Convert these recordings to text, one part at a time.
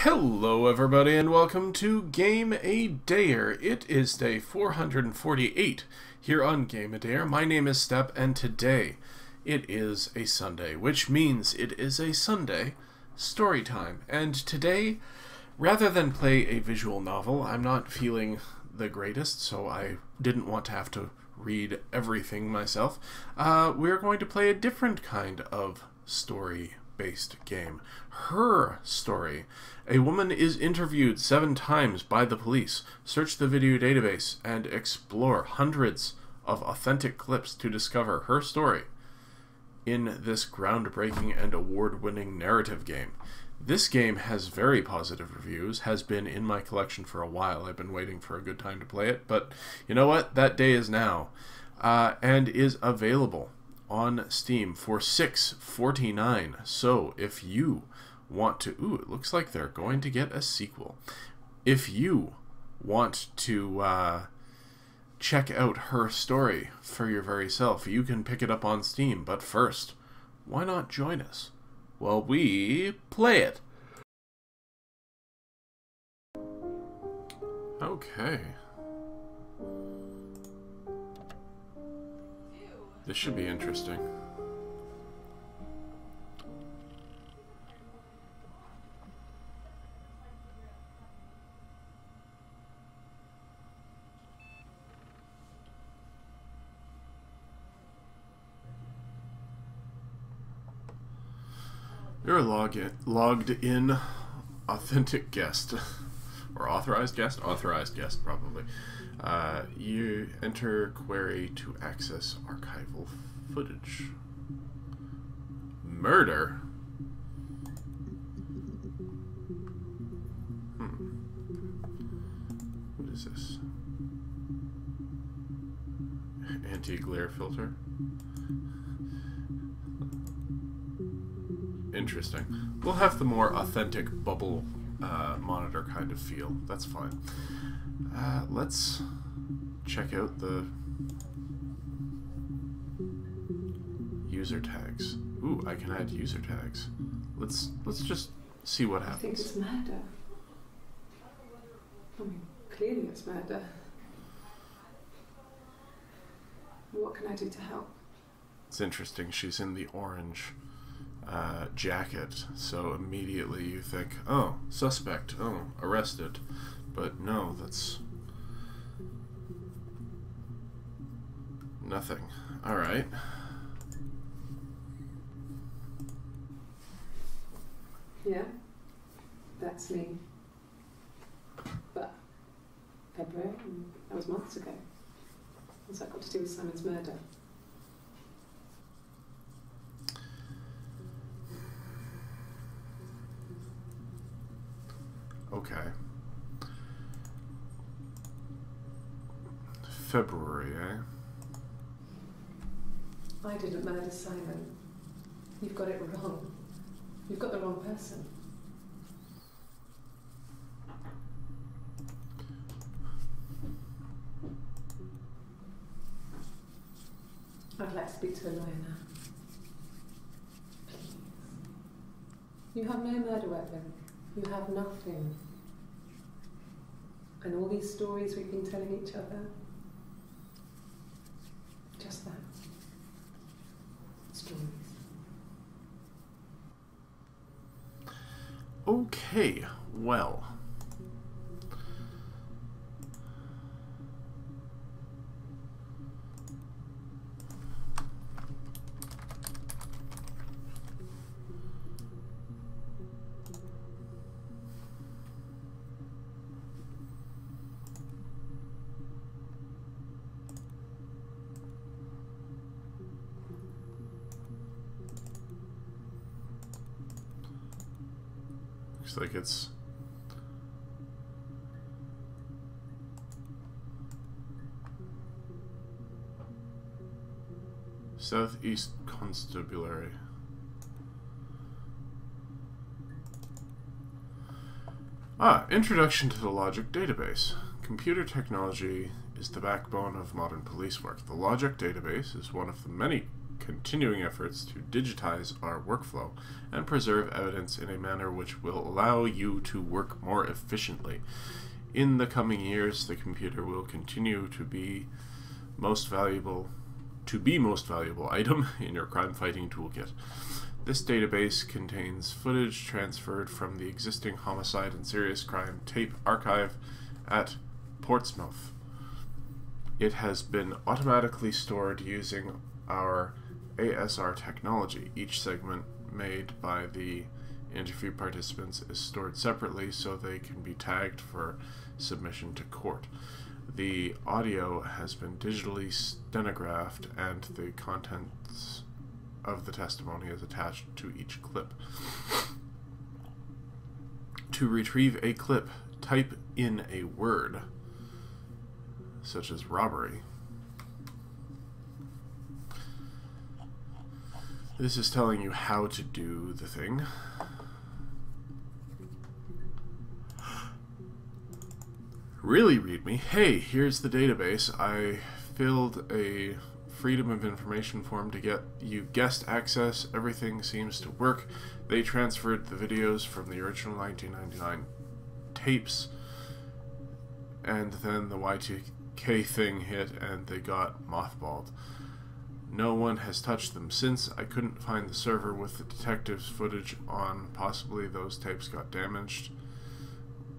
Hello everybody and welcome to Game A Dayer. It is day 448 here on Game A Dayer. My name is Step and today it is a Sunday, which means it is a Sunday story time. And today, rather than play a visual novel, I'm not feeling the greatest, so I didn't want to have to read everything myself. We're going to play a different kind of story-based game. Her Story. A woman is interviewed 7 times by the police, search the video database, and explore hundreds of authentic clips to discover her story in this groundbreaking and award-winning narrative game. This game has very positive reviews, has been in my collection for a while. I've been waiting for a good time to play it, but you know what? That day is now, and is available on Steam for $6.49. So if you want to... Ooh, it looks like they're going to get a sequel. If you want to check out Her Story for your very self, you can pick it up on Steam. But first, why not join us while we play it? Okay. This should be interesting. You're a logged in authentic guest. Or authorized guest? Authorized guest, probably. You enter query to access archival footage. Murder? What is this? Anti-glare filter? Interesting. We'll have the more authentic bubble monitor kind of feel. That's fine. Let's check out the user tags. Ooh, I can add user tags. Let's just see what happens. I think it's murder. I mean, clearly it's murder. What can I do to help? It's interesting. She's in the orange jacket, so immediately you think, oh, suspect, oh, arrested. But no, that's nothing. Alright. Yeah, that's me. But February, that was months ago. What's that got to do with Simon's murder? Okay. February, eh? I didn't murder Simon. You've got it wrong. You've got the wrong person. I'd like to speak to a lawyer now. Please. You have no murder weapon. You have nothing. And all these stories we've been telling each other, just that. Stories. Okay, well. Looks like it's Southeast Constabulary. Introduction to the Logic Database. Computer technology is the backbone of modern police work. The Logic Database is one of the many continuing efforts to digitize our workflow and preserve evidence in a manner which will allow you to work more efficiently. In the coming years, the computer will continue to be most valuable item in your crime-fighting toolkit. This database contains footage transferred from the existing homicide and serious crime tape archive at Portsmouth. It has been automatically stored using our ASR technology. Each segment made by the interview participants is stored separately so they can be tagged for submission to court. The audio has been digitally stenographed and the contents of the testimony is attached to each clip. To retrieve a clip, type in a word, such as robbery. This is telling you how to do the thing. Really read me. Hey, here's the database. I filled a Freedom of Information form to get you guest access. Everything seems to work. They transferred the videos from the original 1999 tapes, and then the Y2K thing hit and they got mothballed. No one has touched them since. I couldn't find the server with the detectives' footage on. Possibly those tapes got damaged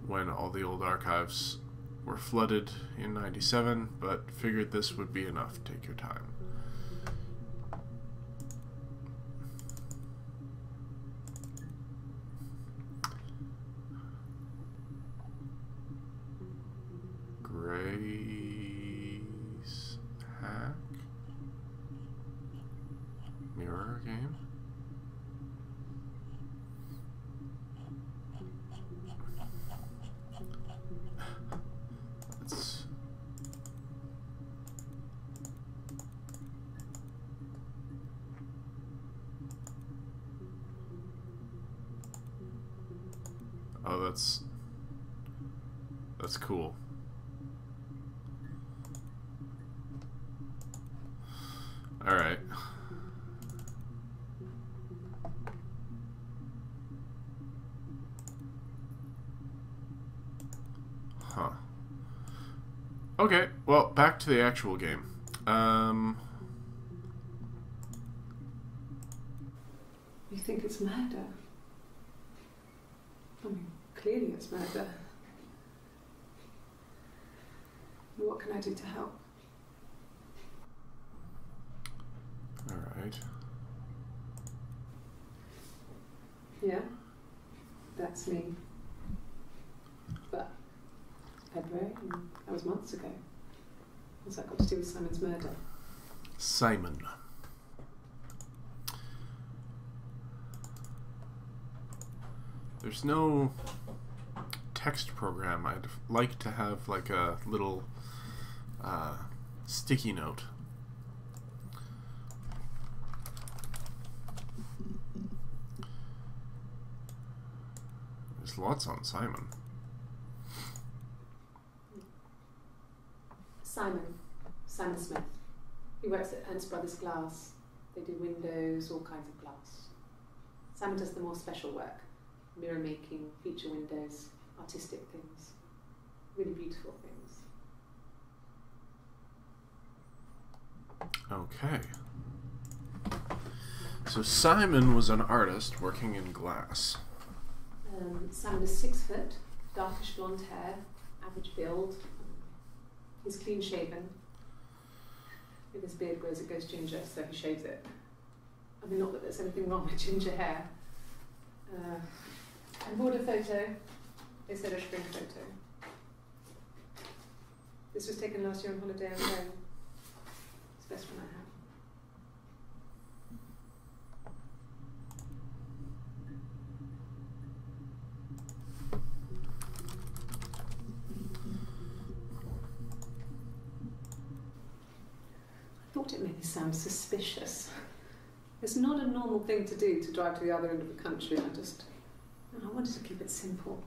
when all the old archives were flooded in '97, but figured this would be enough. Take your time. Grace Hack Mirror game. Oh, that's cool. All right. Huh. Okay, well, back to the actual game. You think it's murder? I mean, clearly it's murder. What can I do to help? Alright. Yeah, that's me. But February, that was months ago. What's that got to do with Simon's murder? Simon. There's no text program. I'd like to have like a little sticky note. There's lots on Simon. Simon Smith. He works at Ernst Brothers Glass. They do windows, all kinds of glass. Simon does the more special work. Mirror making, feature windows, artistic things. Really beautiful things. Okay. So Simon was an artist working in glass. Simon is 6 foot, darkish blonde hair, average build. He's clean shaven. If his beard grows, it goes ginger, so he shaves it. I mean, not that there's anything wrong with ginger hair. And border photo. They said a spring photo. This was taken last year on holiday in Rome. It's the best one I have. I thought it made me sound suspicious. It's not a normal thing to do to drive to the other end of the country. I wanted to keep it simple.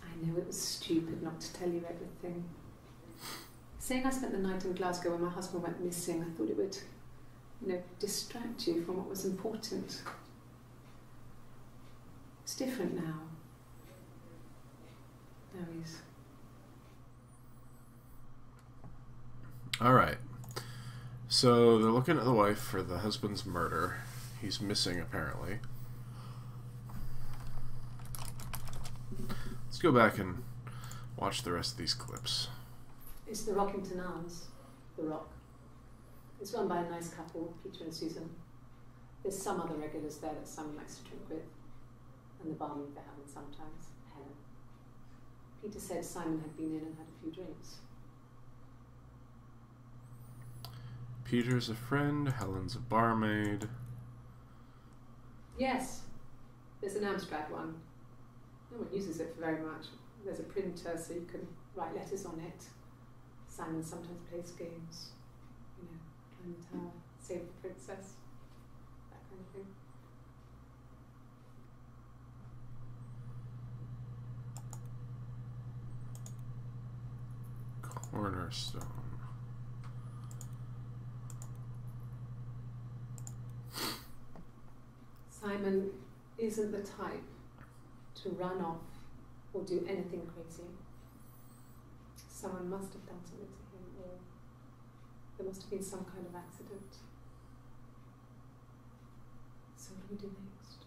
I know it was stupid not to tell you everything. Saying I spent the night in Glasgow when my husband went missing, I thought it would distract you from what was important. It's different now. Now he's... Alright. So they're looking at the wife for the husband's murder. He's missing, apparently. Let's go back and watch the rest of these clips. It's the Rockington Arms, The Rock. It's run by a nice couple, Peter and Susan. There's some other regulars there that Simon likes to drink with, and the barmaid they're having sometimes, Helen. Peter said Simon had been in and had a few drinks. Peter's a friend, Helen's a barmaid. Yes, there's an Amstrad one. No one uses it for very much. There's a printer so you can write letters on it. Simon sometimes plays games. Climb the tower, save the princess, that kind of thing. Cornerstone. Simon isn't the type to run off or do anything crazy. Someone must have done something to him, or there must have been some kind of accident. So what do we do next?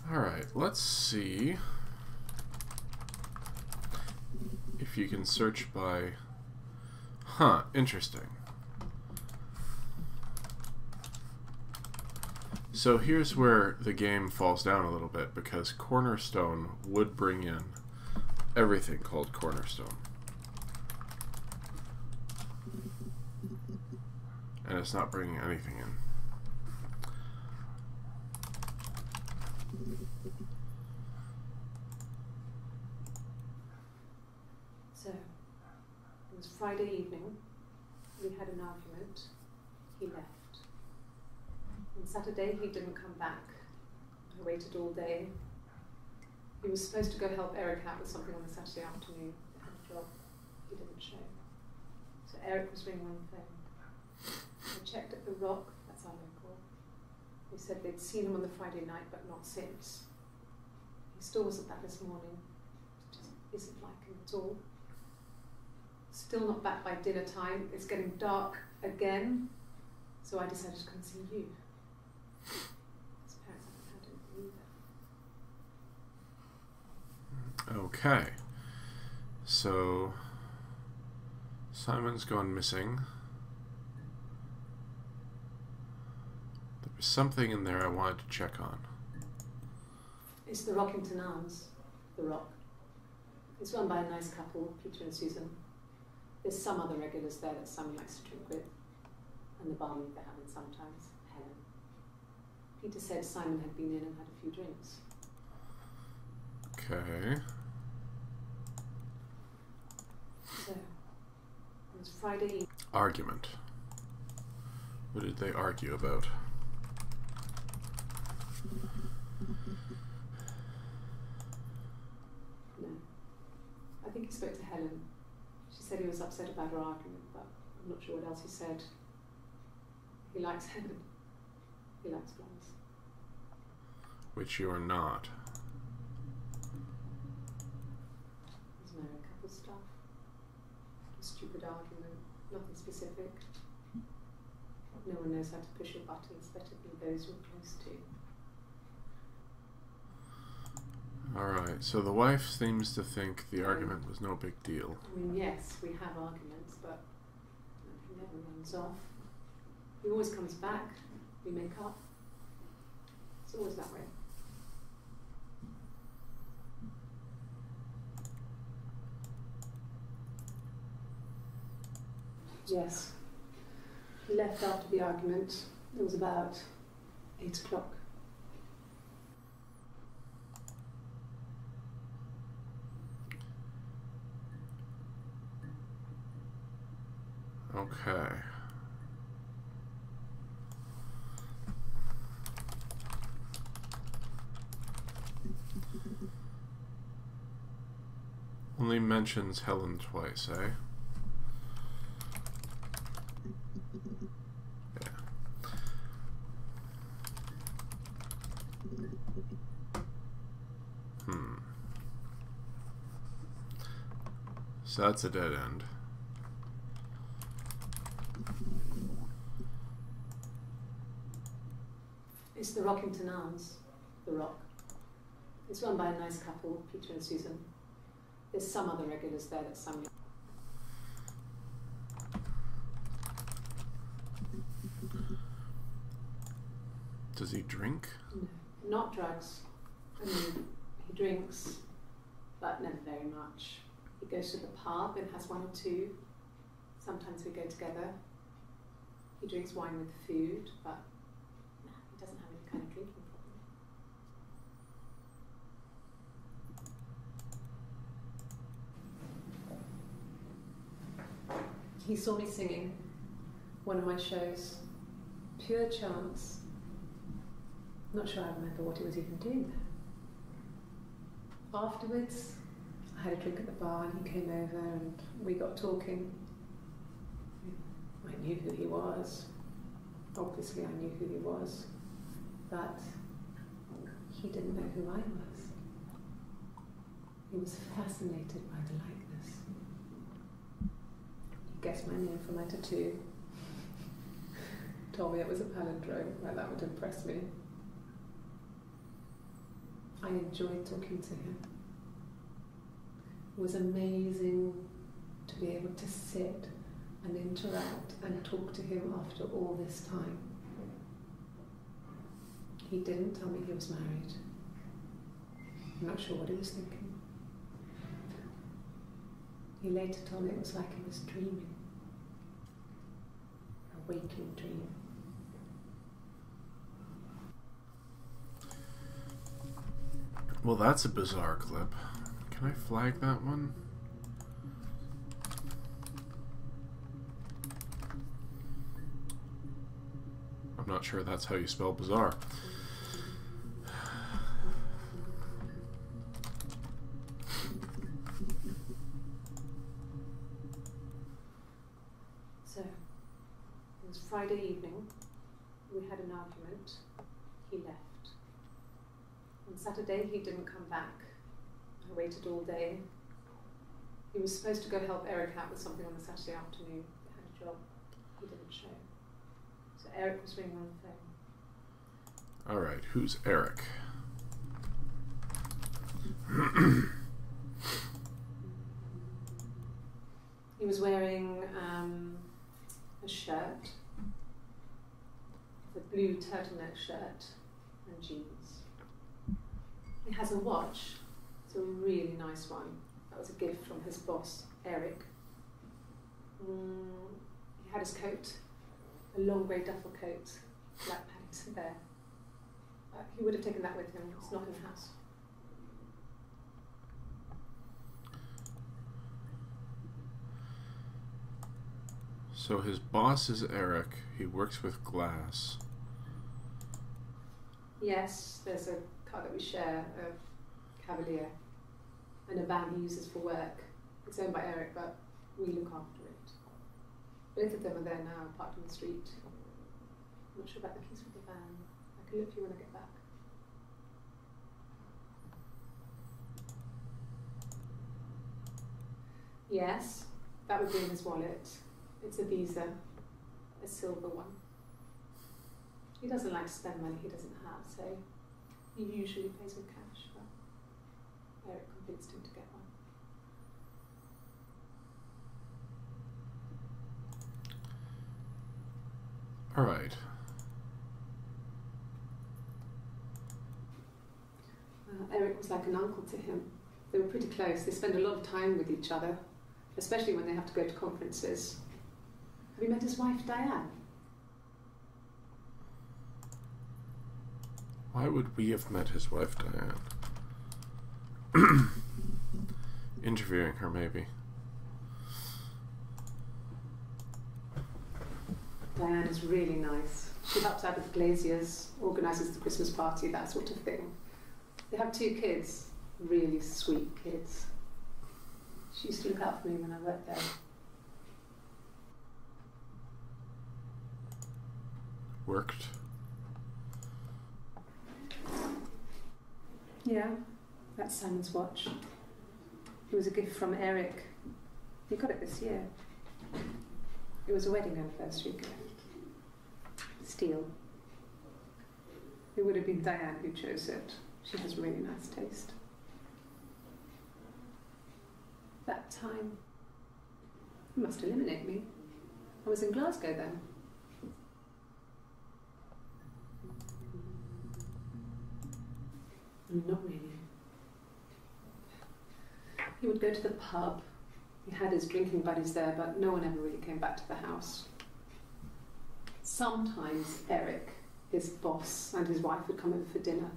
Alright, let's see if you can search by... Huh, interesting. So here's where the game falls down a little bit, because Cornerstone would bring in everything called Cornerstone. And it's not bringing anything in. So, it was Friday evening. We had an argument. He left. On Saturday, he didn't come back. I waited all day. He was supposed to go help Eric out with something on a Saturday afternoon. He had a job. He didn't show. So Eric was ringing on the phone. I checked at The Rock, that's our local. They said they'd seen him on the Friday night, but not since. He still wasn't back this morning. It just isn't like him at all. Still not back by dinner time. It's getting dark again. So I decided to come see you. His parents haven't had anything either. Okay. So Simon's gone missing. There was something in there I wanted to check on. It's the Rockington Arms, The Rock. It's run by a nice couple, Peter and Susan. There's some other regulars there that Simon likes to drink with, and the barmaid they're having sometimes, Helen. Peter said Simon had been in and had a few drinks. Okay. So, it was Friday evening. Argument. What did they argue about? No. I think he spoke to Helen. She said he was upset about her argument, but I'm not sure what else he said. He likes Helen. He likes blondes. Which you are not. There's married couple stuff. A stupid argument. Nothing specific. No one knows how to push your buttons better than those you're close to. Alright, so the wife seems to think the argument was no big deal. I mean, yes, we have arguments, but he never runs off. He always comes back. We make up. It's always that way. Yes. He left after the argument. It was about 8 o'clock. Okay. Only mentions Helen twice, eh? So that's a dead end. It's the Rockington Arms, the Rock. It's run by a nice couple, Peter and Susan. There's some other regulars there that Samuel. Does he drink? No, not drugs. I mean, he drinks, but never very much. He goes to the pub and has one or two. Sometimes we go together. He drinks wine with food, but no, he doesn't have any kind of drinking problem. He saw me singing one of my shows, pure chance. Not sure I remember what he was even doing there. Afterwards, I had a drink at the bar and he came over and we got talking. I knew who he was. Obviously I knew who he was. But he didn't know who I was. He was fascinated by the likeness. He guessed my name from my tattoo. Told me it was a palindrome, well, that would impress me. I enjoyed talking to him. It was amazing to be able to sit and interact and talk to him after all this time. He didn't tell me he was married. I'm not sure what he was thinking. He later told me it was like he was dreaming. A waking dream. Well, that's a bizarre clip. Can I flag that one? I'm not sure that's how you spell bizarre. So, it was Friday evening. We had an argument. He left. On Saturday, he didn't come back. I waited all day. He was supposed to go help Eric out with something on the Saturday afternoon. He had a job. He didn't show. So Eric was ringing on the phone. Alright, who's Eric? He was wearing a shirt, a blue turtleneck shirt and jeans. He has a watch. It's a really nice one. That was a gift from his boss, Eric. He had his coat, a long grey duffel coat, black pants and there. He would have taken that with him. It's not in the house. So his boss is Eric. He works with glass. Yes, there's a car that we share, a Cavalier, and a van he uses for work. It's owned by Eric, but we look after it. Both of them are there now, parked on the street. I'm not sure about the keys for the van. I can look for you when I get back. Yes, that would be in his wallet. It's a Visa, a silver one. He doesn't like to spend money he doesn't have, so he usually pays with cash, but Eric convinced him to get one. Alright. Eric was like an uncle to him. They were pretty close. They spend a lot of time with each other, especially when they have to go to conferences. Have you met his wife, Diane? Why would we have met his wife, Diane? Interviewing her, maybe. Diane is really nice. She helps out with the Glaziers, organises the Christmas party, that sort of thing. They have 2 kids, really sweet kids. She used to look out for me when I worked there. Worked? Yeah, that's Simon's watch. It was a gift from Eric. He got it this year. It was a wedding anniversary gift. Steel. It would have been Diane who chose it. She has really nice taste. That time, you must eliminate me. I was in Glasgow then. Not really. He would go to the pub. He had his drinking buddies there, but no one ever really came back to the house. Sometimes Eric, his boss, and his wife would come over for dinner.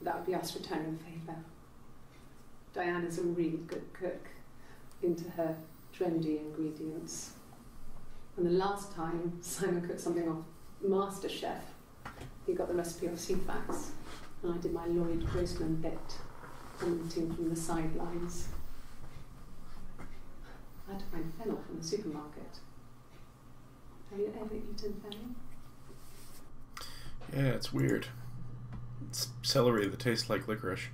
That would be us returning the favour. Diane is a really good cook, into her trendy ingredients. And the last time Simon cooked something off MasterChef, he got the recipe off CFAX, and I did my Lloyd Grossman bit, commenting from the sidelines. I had to find fennel from the supermarket. Have you ever eaten fennel? Yeah, it's weird. It's celery that tastes like licorice.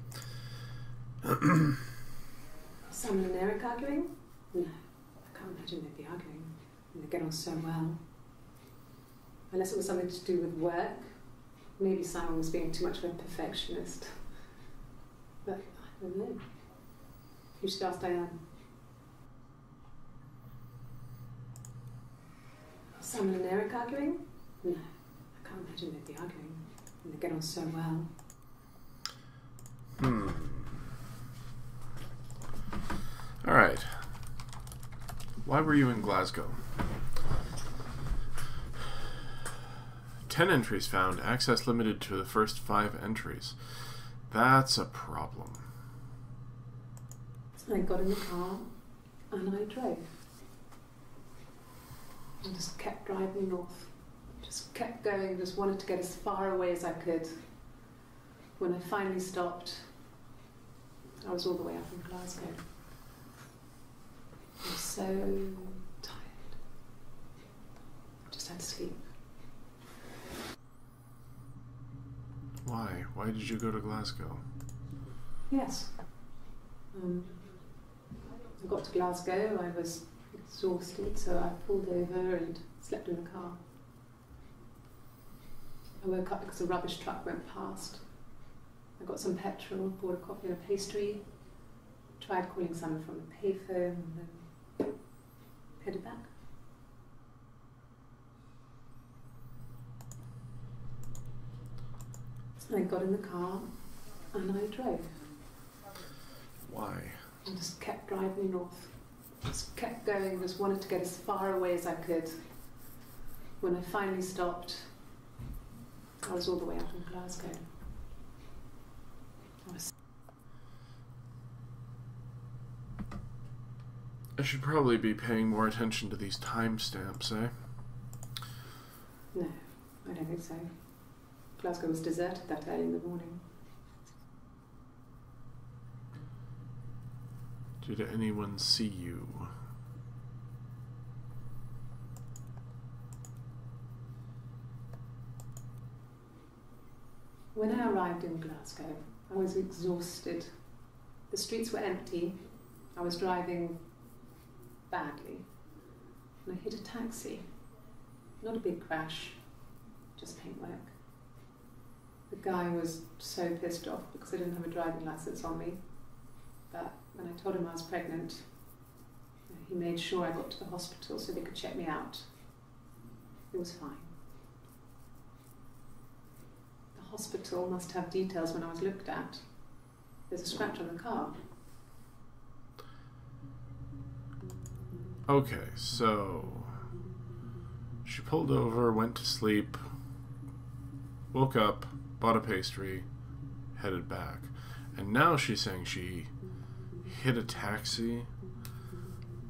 Simon and Eric arguing? No, I can't imagine they'd be arguing. They get on so well. Unless it was something to do with work. Maybe Simon was being too much of a perfectionist. But I don't know. You should ask Diane. Simon and Eric arguing? No, I can't imagine they'd be arguing. They get on so well. Alright. Why were you in Glasgow? 10 entries found. Access limited to the first 5 entries. That's a problem. I got in the car and I drove. I just kept driving north. Just kept going, just wanted to get as far away as I could. When I finally stopped, I was all the way up in Glasgow. I was so tired. I just had to sleep. Why? Why did you go to Glasgow? Yes. I got to Glasgow, I was exhausted, so I pulled over and slept in the car. I woke up because a rubbish truck went past. I got some petrol, bought a coffee and a pastry, tried calling someone from a payphone, and then headed back. So I got in the car and I drove. Why? I just kept driving north. Just kept going, just wanted to get as far away as I could. When I finally stopped, I was all the way up in Glasgow. I should probably be paying more attention to these timestamps, eh? No, I don't think so. Glasgow was deserted that early in the morning. Did anyone see you? When I arrived in Glasgow, I was exhausted. The streets were empty. I was driving badly. And I hit a taxi. Not a big crash, just paintwork. The guy was so pissed off because I didn't have a driving license on me. But when I told him I was pregnant, he made sure I got to the hospital so they could check me out. It was fine. The hospital must have details when I was looked at. There's a scratch on the car. Okay, so she pulled over, went to sleep, woke up, bought a pastry, headed back. And now she's saying she hit a taxi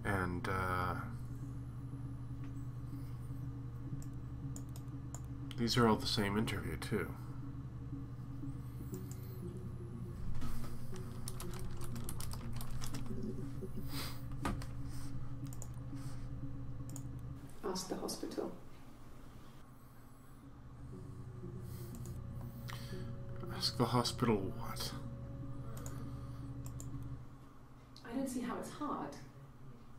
and these are all the same interview too. Ask the hospital. Ask the hospital what? I don't see how it's hard.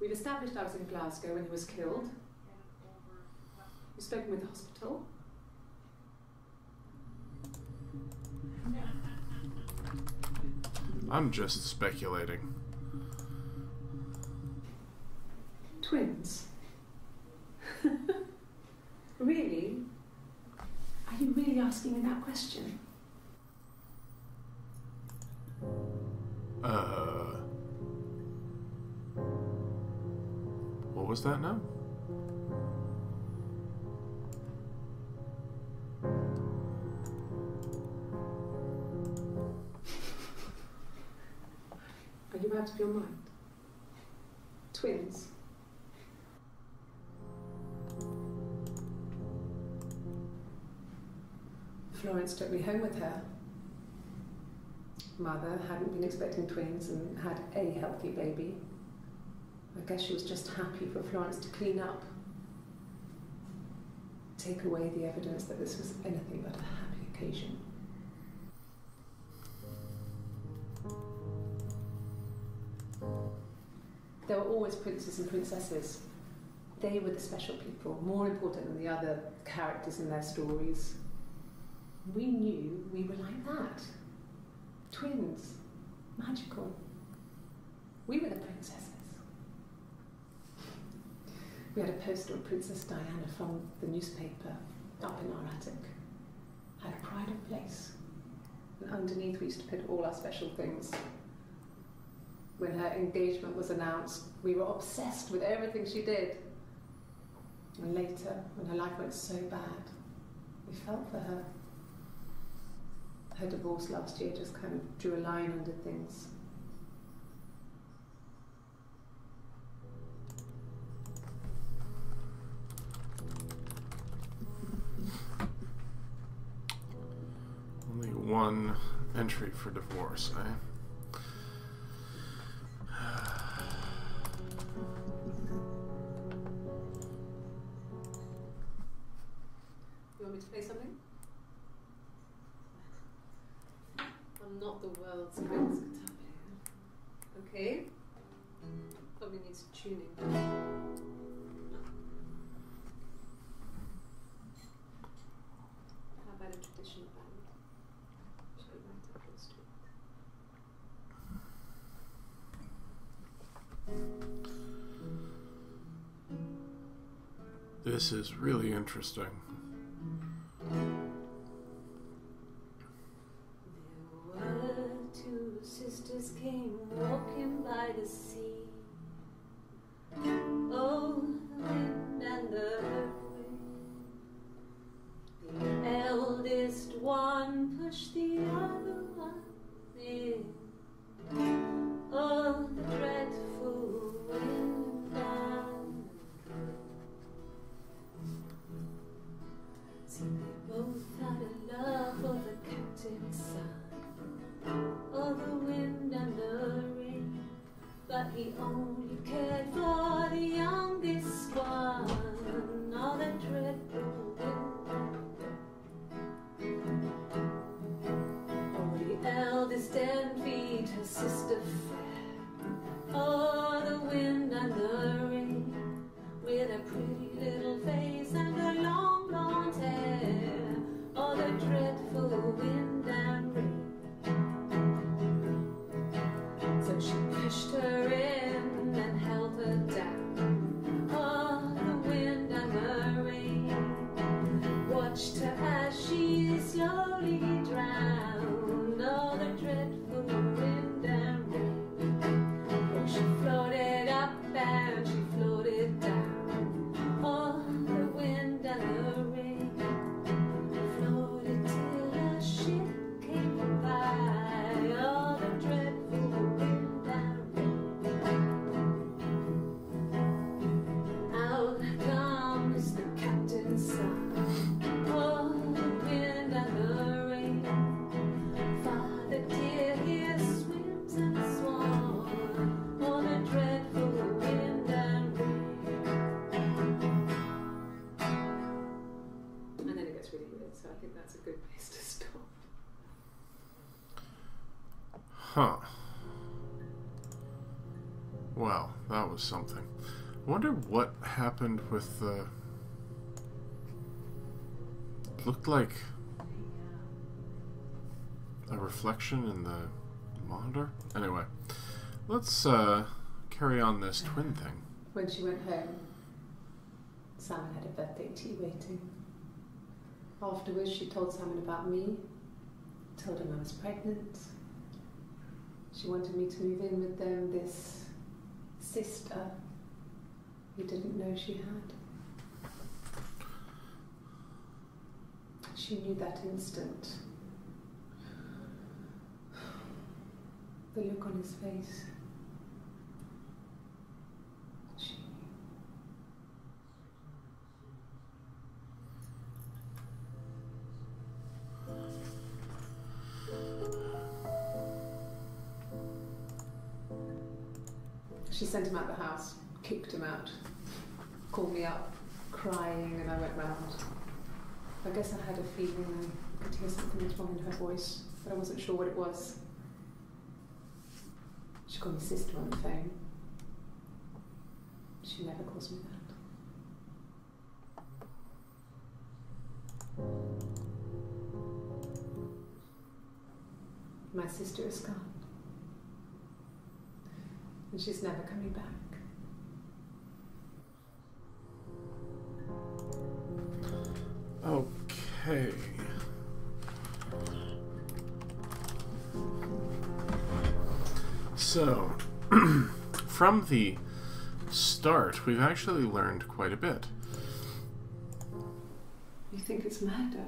We've established I was in Glasgow when he was killed. We've spoken with the hospital. I'm just speculating. Twins? Really? Are you really asking me that question? What was that now? Are you out of your mind? Twins? Florence took me home with her. Mother hadn't been expecting twins and had a healthy baby. I guess she was just happy for Florence to clean up. Take away the evidence that this was anything but a happy occasion. There were always princes and princesses. They were the special people, more important than the other characters in their stories. We knew we were like that. Twins. Magical. We were the princesses. We had a poster of Princess Diana from the newspaper up in our attic. Had a pride of place. And underneath we used to put all our special things. When her engagement was announced, we were obsessed with everything she did. And later, when her life went so bad, we felt for her. Her divorce last year just kind of drew a line under things. Only one entry for divorce, eh? You want me to play something? I'm not the world's greatest guitar player. Okay? Probably needs tuning. How about a traditional band? Shall we write up your street? This is really interesting. Sisters came walking by the sea. Oh, the wind and the wind. The eldest one pushed the other one in. Oh, the dreadful wind and see, they both had a love for the captain's son. Oh, the wind and the rain, but he only cared for the youngest one. Oh, the dreadful wind. Oh, the eldest envied her sister fair. Oh, the wind and the rain, with a pretty little face and her long blonde hair. Oh, the dreadful wind and rain. So she pushed her in and held her down. Oh, the wind and the rain watched her as she slowly drowned. Oh, the dreadful wind and rain. Oh, she floated up and she floated down. Oh, the wind and the rain floated till a ship came by. Oh, the dreadful wind and rain. Out comes the captain's son. Oh, the wind and the rain. Father dear, here swims and swan. Oh, the dreadful wind and rain. And then it gets really weird, so I think that's a good place to stop. Huh. Well, that was something. I wonder what happened with the... Looked like a reflection in the monitor. Anyway, let's carry on this twin thing. When she went home, Simon had a birthday tea waiting. Afterwards, she told Simon about me, told him I was pregnant. She wanted me to move in with them, this sister he didn't know she had. She knew that instant. The look on his face. She knew. She sent him out the house, kicked him out, called me up, crying, and I went round. I guess I had a feeling I could hear something was wrong in her voice, but I wasn't sure what it was. She called me sister on the phone. She never calls me that. My sister is gone. And she's never coming back. Okay. So, from the start, we've actually learned quite a bit. You think it's murder?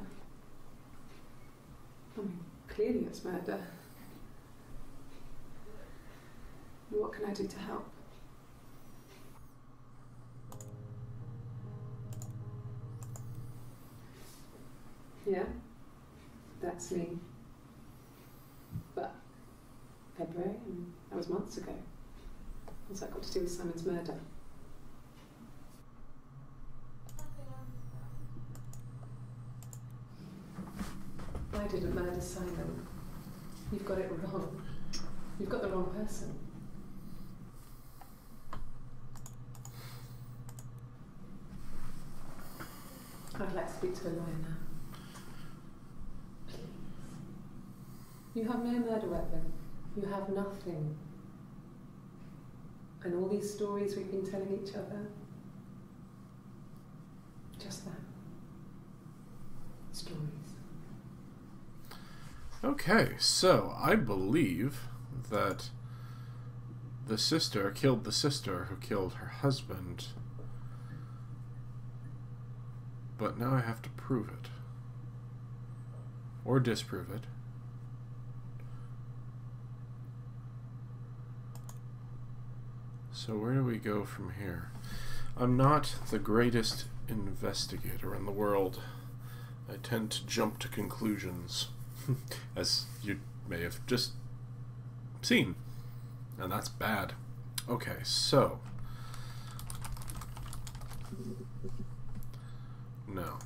I mean, clearly it's murder. What can I do to help? Yeah, that's me. But February, and that was months ago. What's that got to do with Simon's murder? I didn't murder Simon. You've got it wrong. You've got the wrong person. I'd like to speak to a lawyer now. Please. You have no murder weapon. You have nothing. And all these stories we've been telling each other, just that. Stories. Okay, so I believe that the sister killed the sister who killed her husband. But now I have to prove it. Or disprove it. So where do we go from here? I'm not the greatest investigator in the world. I tend to jump to conclusions, as you may have just seen. And that's bad. Okay, so... No.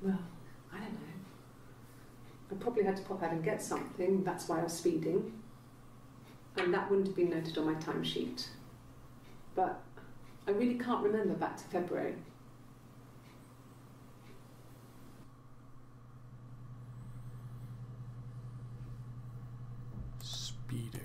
Well, I don't know. I probably had to pop out and get something. That's why I was speeding. And that wouldn't have been noted on my timesheet. But I really can't remember back to February. Speeding.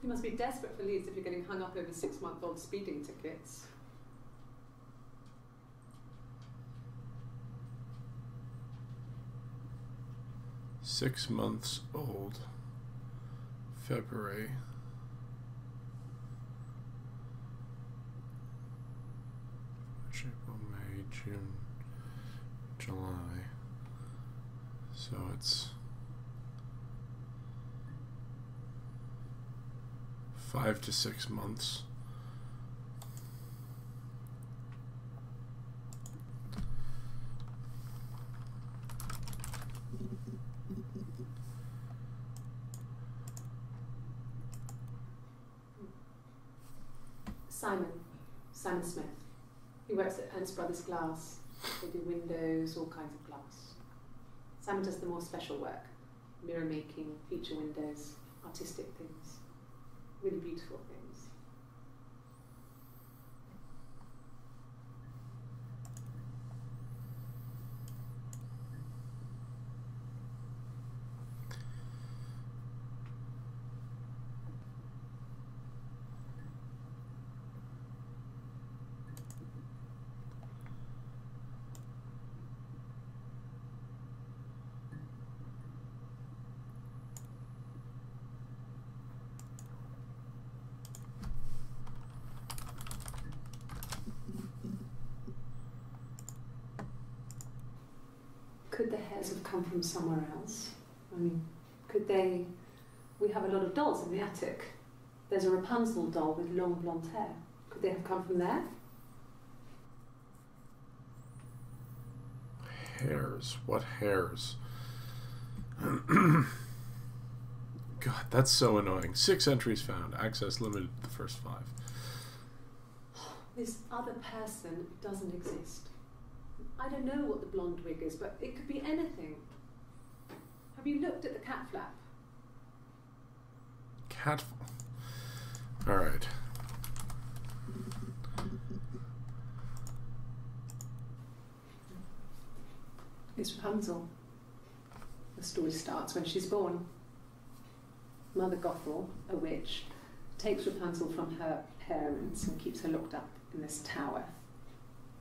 You must be desperate for leads if you're getting hung up over 6-month-old speeding tickets. Six months old. February. March, April, May, June, July. So it's 5 to 6 months. Simon Smith. He works at Ernst Brothers Glass. They do windows, all kinds of glass. Simon does the more special work, mirror making, feature windows, artistic things, really beautiful things. Could the hairs have come from somewhere else? I mean, could they... We have a lot of dolls in the attic. There's a Rapunzel doll with long blonde hair. Could they have come from there? Hairs? What hairs? God, that's so annoying. 6 entries found. Access limited to the first 5. This other person doesn't exist. I don't know what the blonde wig is, but it could be anything. Have you looked at the cat flap? Cat... Alright. It's Rapunzel. The story starts when she's born. Mother Gothel, a witch, takes Rapunzel from her parents and keeps her locked up in this tower.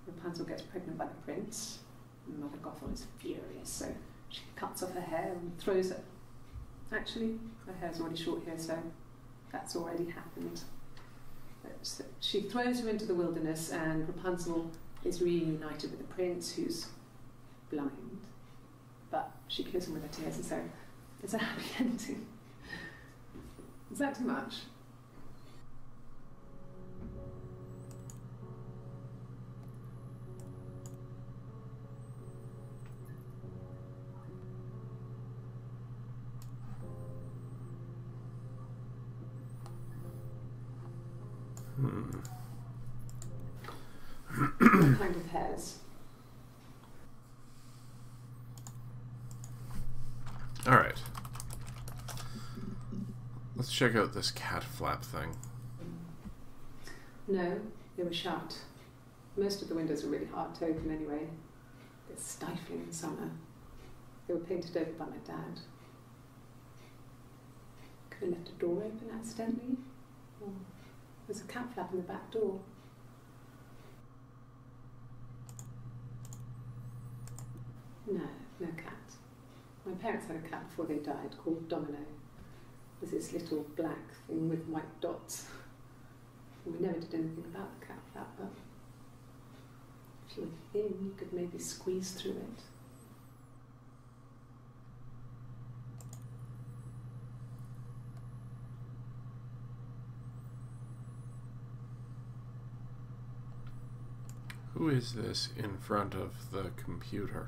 Rapunzel gets pregnant by the prince. Mother Gothel is furious, so she cuts off her hair and throws it. Actually, her hair's already short here, so that's already happened. So she throws her into the wilderness, and Rapunzel is reunited with the prince, who's blind. But she kills him with her tears, and so it's a happy ending. Is that too much? What kind of hairs? Alright. Let's check out this cat flap thing. No, they were shut. Most of the windows are really hard to open anyway. They're stifling in summer. They were painted over by my dad. Could have left a door open accidentally. Or there's a cat flap in the back door. No, no cat. My parents had a cat before they died called Domino. It was this little black thing with white dots. And we never did anything about the cat flap, but if you were thin, you could maybe squeeze through it. Who is this in front of the computer?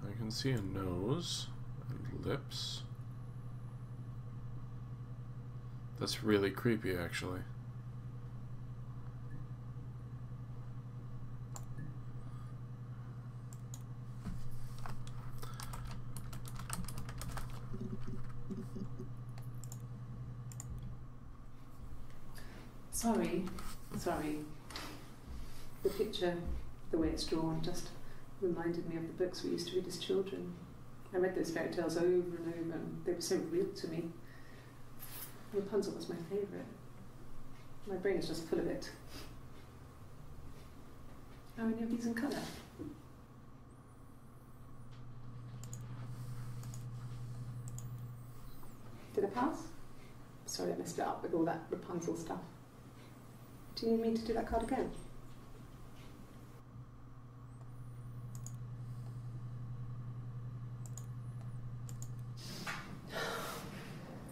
I can see a nose and lips. That's really creepy, actually. Sorry. The picture, the way it's drawn, just reminded me of the books we used to read as children. I read those fairy tales over and over, and they were so real to me. Rapunzel was my favourite. My brain is just full of it. Are any of these in colour? Did I pass? Sorry, I messed it up with all that Rapunzel stuff. Do you need me to do that card again?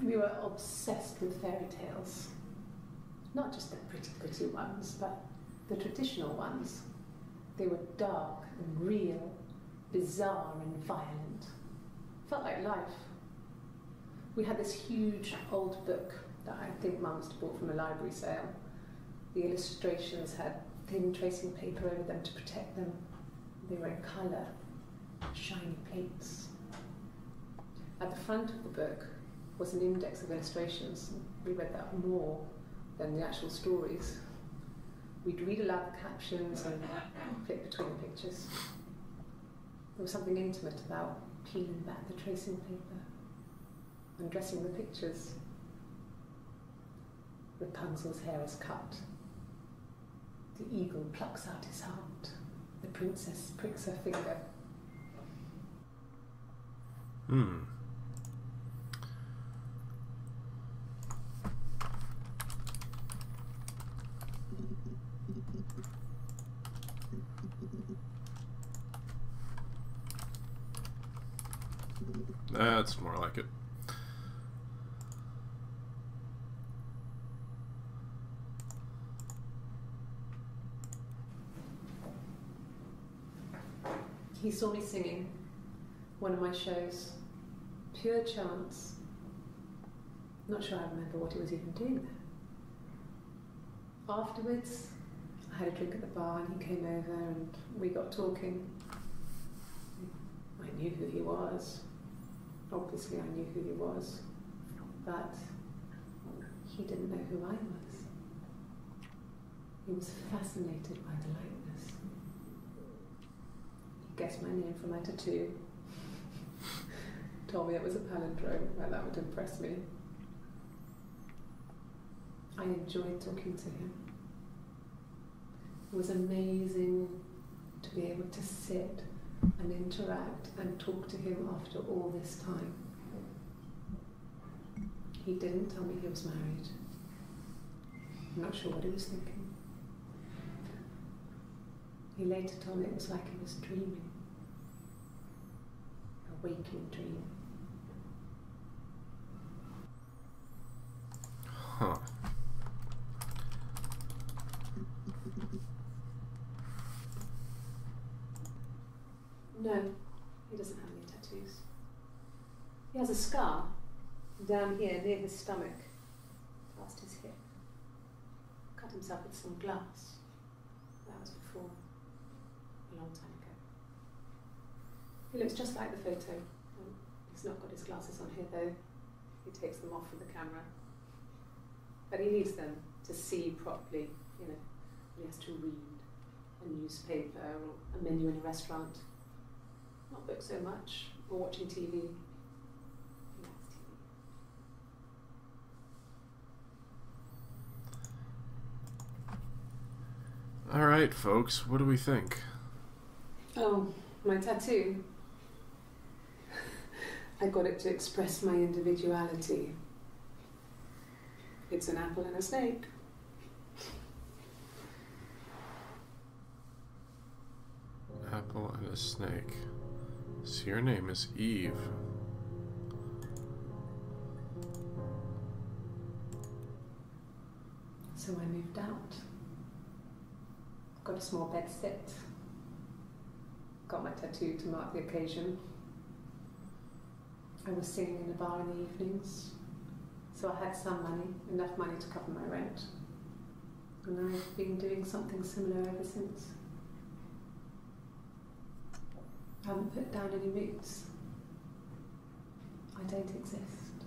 We were obsessed with fairy tales. Not just the pretty ones, but the traditional ones. They were dark and real, bizarre and violent. Felt like life. We had this huge old book that I think Mum must have bought from a library sale. The illustrations had thin tracing paper over them to protect them. They were in colour, shiny plates. At the front of the book was an index of illustrations. We read that more than the actual stories. We'd read aloud the captions and flip between the pictures. There was something intimate about peeling back the tracing paper, undressing the pictures. Rapunzel's hair is cut. The eagle plucks out his heart. The princess pricks her finger. That's more like it. He saw me singing one of my shows, pure chance. Not sure I remember what he was even doing there. Afterwards, I had a drink at the bar and he came over and we got talking. I knew who he was. Obviously I knew who he was, but he didn't know who I was. He was fascinated by the likeness. He guessed my name from my tattoo. Told me it was a palindrome, well, that would impress me. I enjoyed talking to him. It was amazing to be able to sit and interact and talk to him after all this time. He didn't tell me he was married. I'm not sure what he was thinking. He later told me it was like he was dreaming. A waking dream. Huh. No, he doesn't have any tattoos. He has a scar down here near his stomach, past his hip. Cut himself with some glass. That was before, a long time ago. He looks just like the photo. He's not got his glasses on here though. He takes them off with the camera. But he needs them to see properly, you know. He has to read a newspaper or a menu in a restaurant. Not books so much, or watching TV. He likes TV. All right, folks, what do we think? Oh, my tattoo. I got it to express my individuality. It's an apple and a snake. Apple and a snake. So your name is Eve. So I moved out. Got a small bed set. Got my tattoo to mark the occasion. I was singing in a bar in the evenings. So I had some money, enough money to cover my rent. And I've been doing something similar ever since. I haven't put down any roots. I don't exist.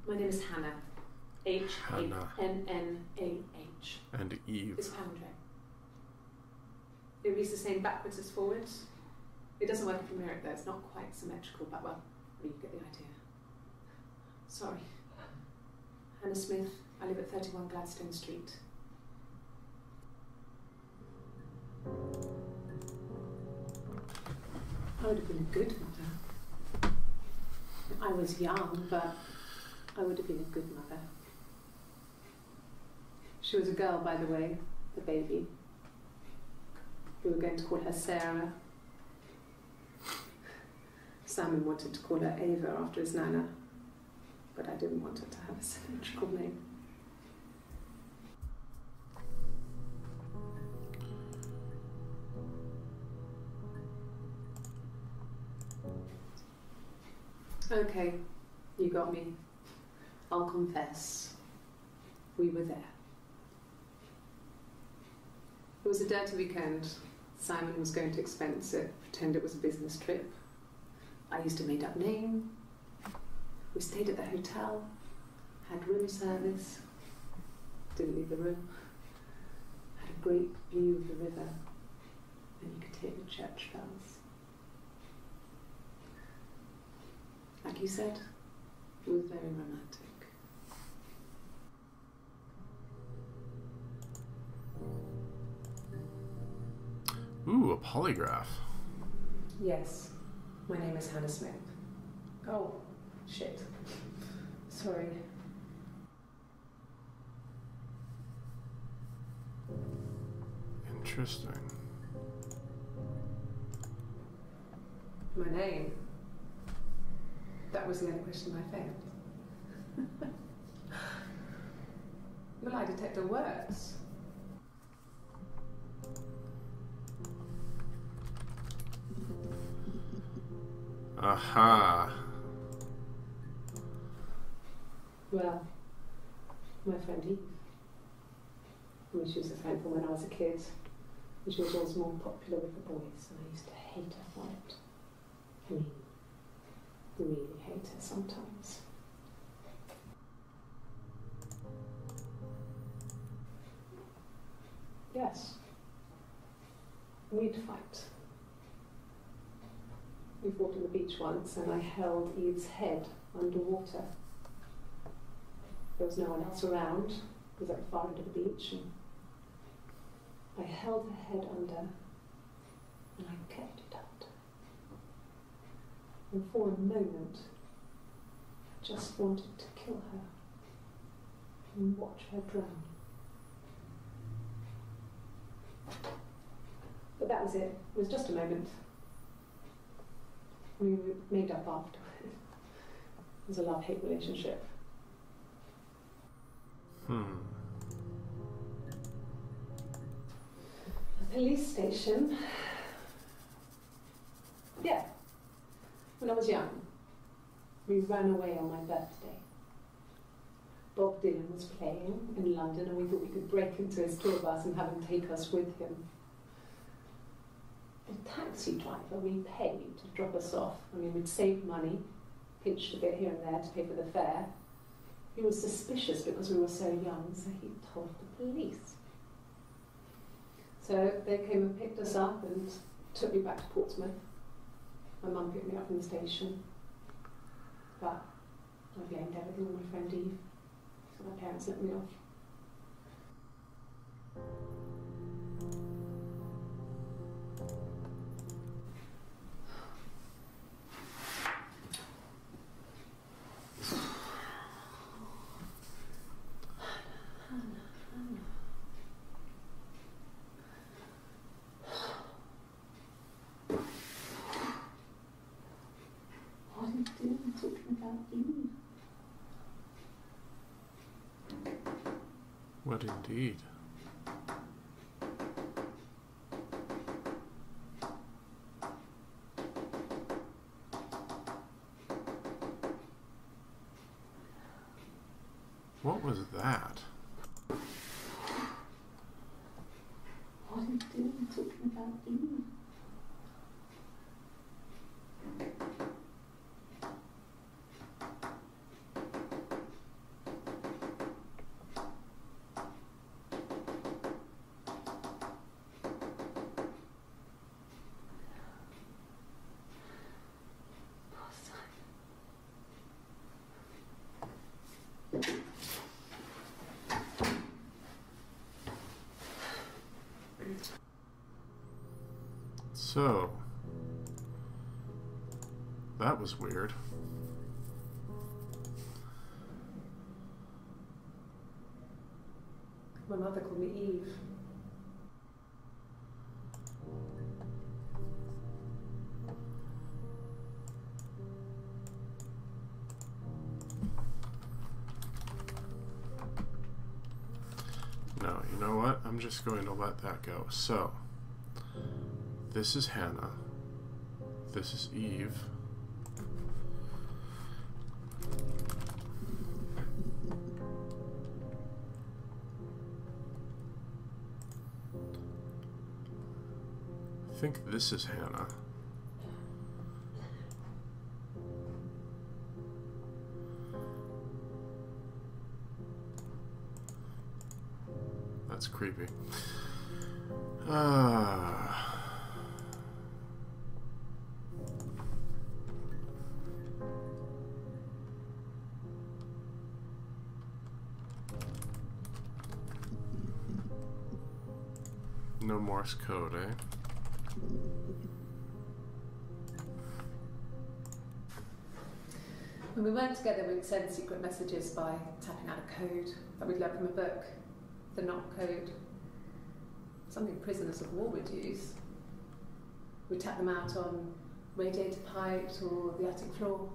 My name is Hannah. H-A-N-N-A-H. And Eve. It's palindrome. It reads the same backwards as forwards. It doesn't work if you mirror it though, it's not quite symmetrical, but well, you get the idea. Sorry. Hannah Smith, I live at 31 Gladstone Street. I would have been a good mother. I was young, but I would have been a good mother. She was a girl, by the way, the baby. We were going to call her Sarah. Simon wanted to call her Ava after his nana, but I didn't want her to have a symmetrical name. Okay, you got me. I'll confess. We were there. It was a dirty weekend. Simon was going to expense it, pretend it was a business trip. I used a made-up name. We stayed at the hotel, had room service, didn't leave the room, had a great view of the river, and you could hear the church bells. Like you said, it was very romantic. Ooh, a polygraph. Yes, my name is Hannah Smith. Oh, shit. Sorry. Interesting. My name? That was the only question I failed. Your lie detector works. Aha. Well, my friend Eve. I mean, she was a friend from when I was a kid. And she was always more popular with the boys, and I used to hate her for it. I mean, really hate her sometimes. Yes. We'd fight. We fought on the beach once, and I held Eve's head underwater. There was no one else around. It was at the far end of the beach, and I held her head under, and I kept it under. And for a moment, I just wanted to kill her and watch her drown. But that was it. It was just a moment. We made up after. It was a love-hate relationship. Hmm. A police station. Yeah. When I was young, we ran away on my birthday. Bob Dylan was playing in London, and we thought we could break into his tour bus and have him take us with him. The taxi driver we paid to drop us off. I mean, we'd saved money, pinched a bit here and there to pay for the fare. He was suspicious because we were so young, so he told the police. So they came and picked us up and took me back to Portsmouth. My mum picked me up from the station. But I blamed everything on my friend Eve, so my parents let me off. What are you doing talking about Eve? What indeed? What was that? What are you doing talking about Eve? So, that was weird. My mother called me Eve. You know what? I'm just going to let that go. So, this is Hannah. This is Eve. I think this is Hannah. That's creepy. No Morse code, eh? When we weren't together, we'd send secret messages by tapping out a code that we'd learned from a book, the knock code. Something prisoners of war would use. We'd tap them out on radiator pipes or the attic floor.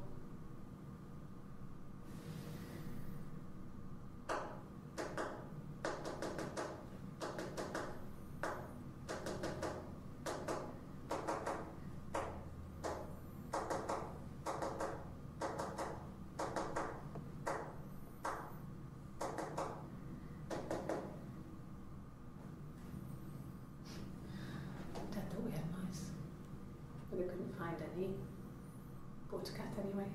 Dad thought we had mice, but they couldn't find any. Bought a cat anyway.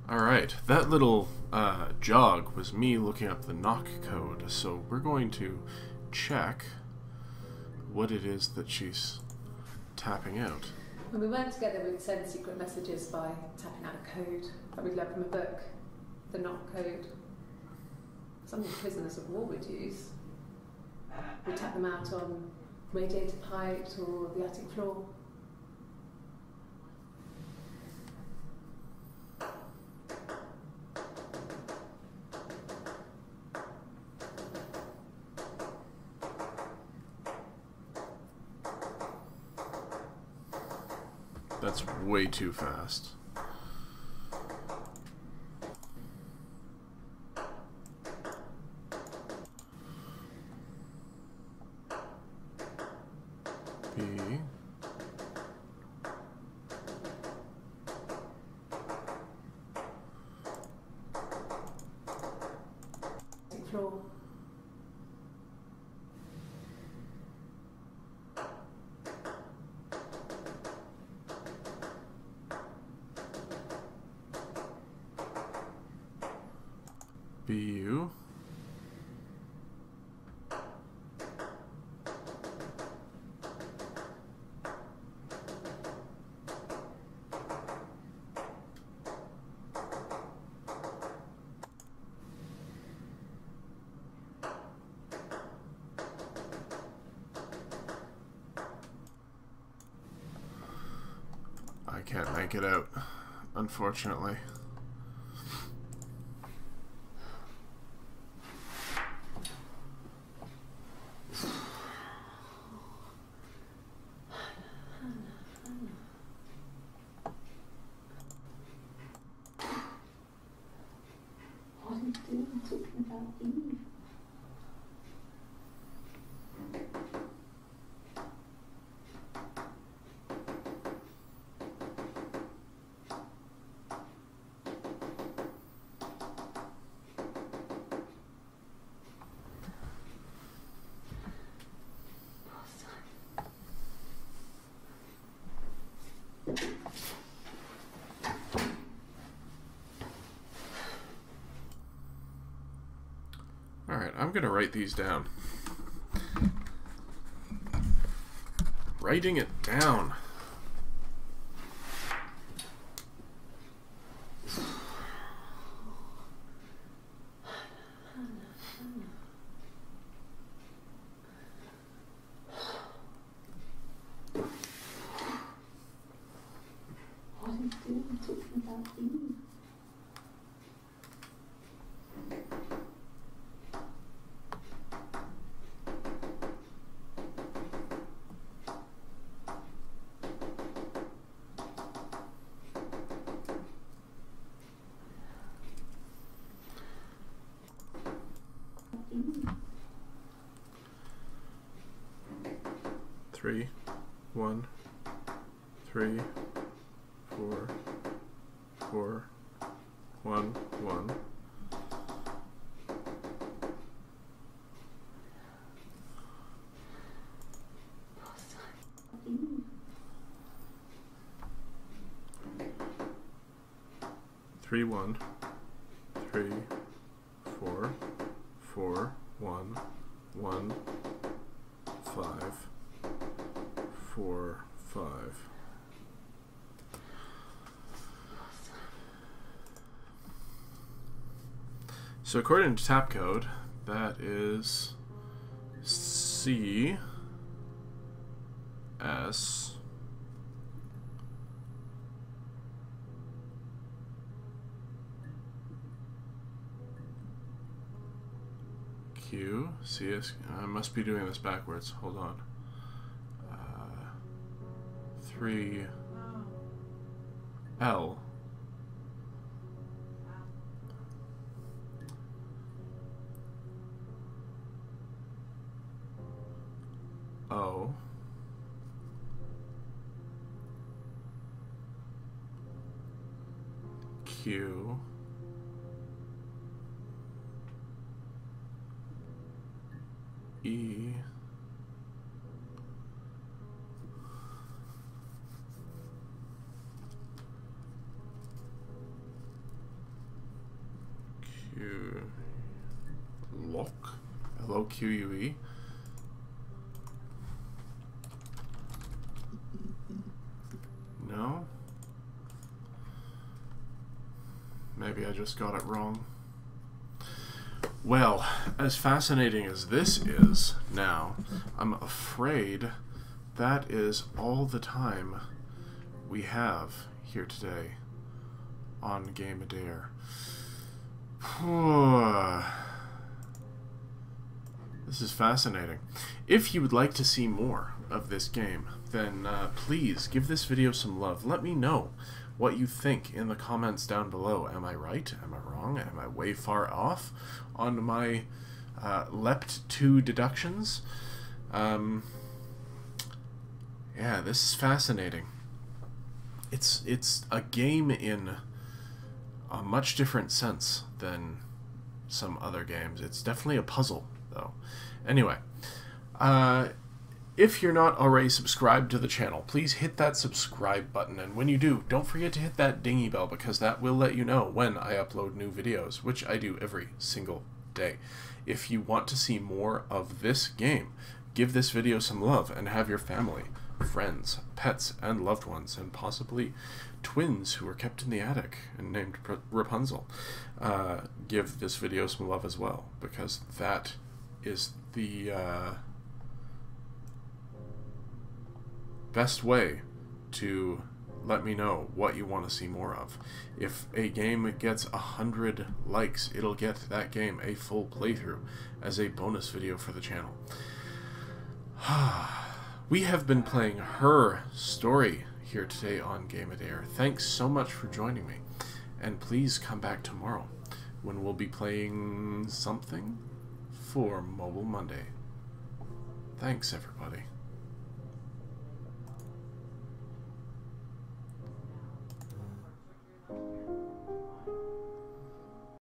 Alright, that little jog was me looking up the knock code, so we're going to check what it is that she's tapping out. When we weren't together, we'd send secret messages by tapping out a code that we'd learned from a book, the knock code. Something prisoners of war would use. We'd tap them out on radiator pipes or the attic floor. That's way too fast. B. Attic floor. BU. I can't make it out, unfortunately. What are you doing talking about Eve? Alright, I'm gonna write these down. Writing it down. What are you doing talking about Eve? 3, 1, 3, 4, 4, 1, 1. Three, 1, 3, 4, 4, 1, 1, 5, 4, 5. So according to tap code, that is C S Q C S. I must be doing this backwards. Hold on. 3 L O Q E Q lock LOQUE. No? Maybe I just got it wrong. Well, as fascinating as this is now, I'm afraid that is all the time we have here today on Game Adair. This is fascinating. If you would like to see more of this game, then please give this video some love. Let me know what you think in the comments down below. Am I right? Am I wrong? Am I way far off on my leapt to deductions? Yeah, this is fascinating. It's a game in a much different sense than some other games. It's definitely a puzzle, though. Anyway, if you're not already subscribed to the channel, please hit that subscribe button, and when you do, don't forget to hit that dingy bell, because that will let you know when I upload new videos, which I do every single day. If you want to see more of this game, give this video some love and have your family, friends, pets, and loved ones, and possibly twins who were kept in the attic and named Rapunzel, give this video some love as well, because that is the best way to let me know what you want to see more of. If a game gets 100 likes, it'll get that game a full playthrough as a bonus video for the channel. We have been playing Her Story here today on Game Adair. Thanks so much for joining me, and please come back tomorrow when we'll be playing something for Mobile Monday. Thanks, everybody.